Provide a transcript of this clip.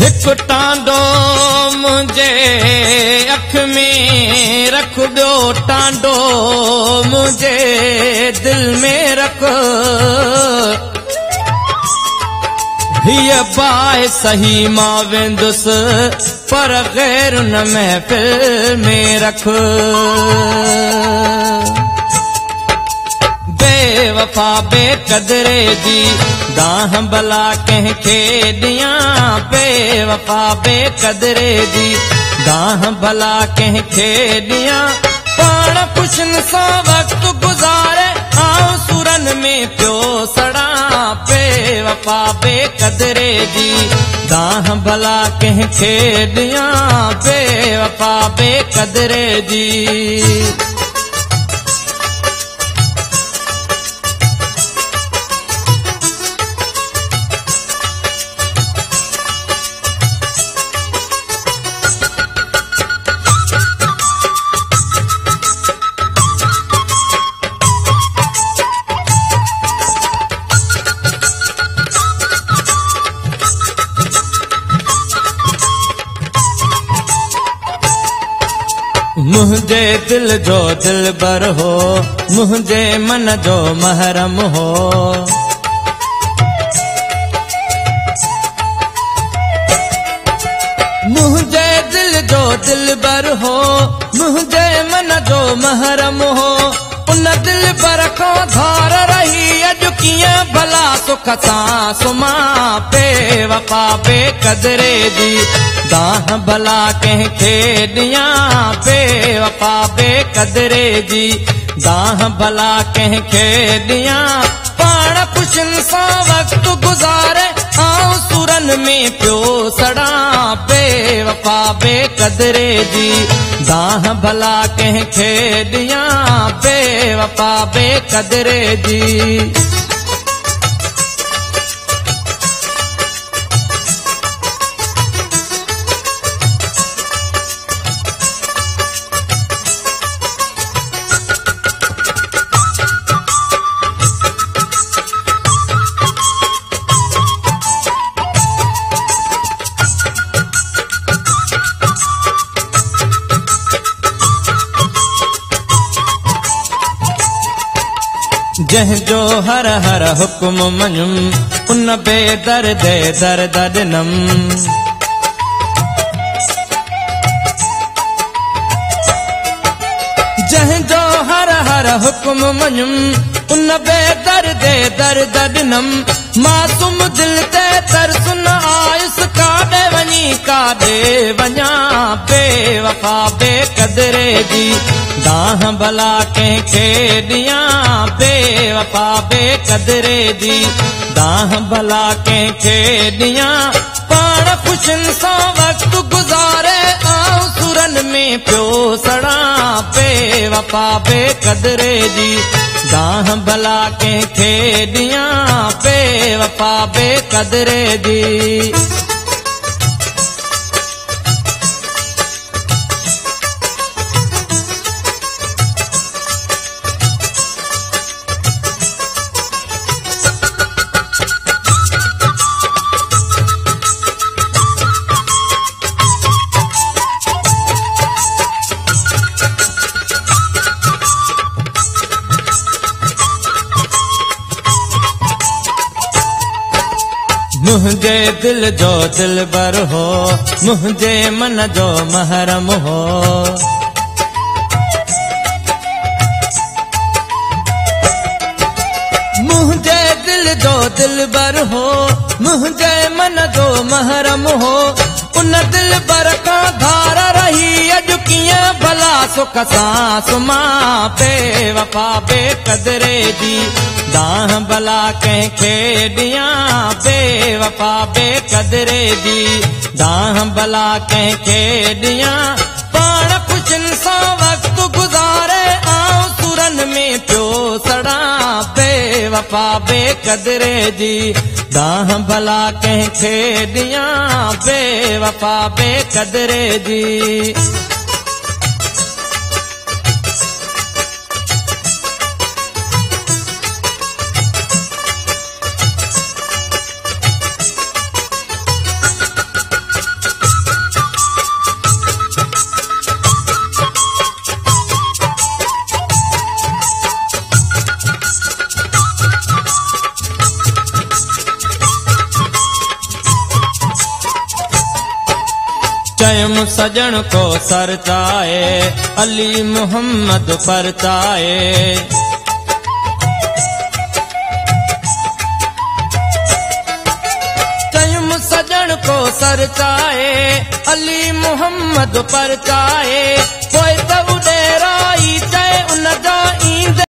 हिकु टांडो मुंहिंजे अख में रख, ॿियो टांडो मुंहिंजे दिल में रख। हीअ बाहि सही मां वेंदुसि, पर गैर न महफ़िल में रख। बेवफा बेक़दरे जी गाह भला कंहिंखे ॾियां, बेवफा बेक़दरे जी गाह भला कंहिंखे ॾियां। पाण ख़ुशियुनि सां वक़्तु गुज़ारे आऊं सुरनि में पियो सड़ां, बेवफा बेक़दरे जी गाह भला कंहिंखे ॾियां, बेवफा बेक़दरे जी। मुंहिंजे दिल जो दिलबर हो, मुंहिंजे मन जो महरम हो। मुंहिंजे दिल जो दिलबर हो, मुंहिंजे मन जो महरम हो। उन दिलबर खां धार रही अॼु कीअं भला सुख सां सुम्हां, बेवफा बेक़दरे जी गाह भला कंहिंखे ॾियां, बेवफा बेक़दरे जी गाह भला कंहिंखे ॾियां। पाण ख़ुशियुनि सां वक़्तु गुज़ारे आऊं सुरनि में पियो सड़ां, बेवफा बेक़दरे जी गाह भला कंहिंखे ॾियां, बेवफा बेक़दरे जी। जंहिंजो हर हर हुक्म मञुम, उन बेदर्द दर्द ॾिनम। जंहिंजो हर हर हुक्म मञुम, उन बेदर्द दर्द ॾिनम। मासूम दिल ते तरस न आयुसि, काॾे वञी काॾे वञां, बेवफा बेक़दरे जी गाह भला कंहिंखे ॾियां, बेवफा बेक़दरे जी गाह भला कंहिंखे ॾियां। पाण ख़ुशियुनि सां वक़्तु गुज़ारे आऊं सुरनि में पियो सड़ां, बेवफा बेक़दरे जी गाह भला कंहिंखे ॾियां, बेवफा बेक़दरे जी। मुंहिंजे दिल जो दिलबर हो, मुंहिंजे मन जो महरम हो। मुंहिंजे दिल जो दिलबर हो, मुंहिंजे मन जो महरम हो। उन दिलबर खां धार रही अॼु कीअं भला सुख सां सुम्हां, बेवफा बेक़दरे जी गाह भला कंहिंखे ॾियां, बेवफा बेक़दरे जी गाह भला कंहिंखे ॾियां। पाण ख़ुशियुनि सां वक़्तु गुज़ारे आऊं सुरनि में पियो सड़ां, बेवफा बेक़दरे जी गाह भला कंहिंखे ॾियां, बेवफा बेक़दरे जी। चयम सजन को सरताए अली मोहम्मद परताए। चयम सजन को सरताए अली मोहम्मद परताए। पोइ त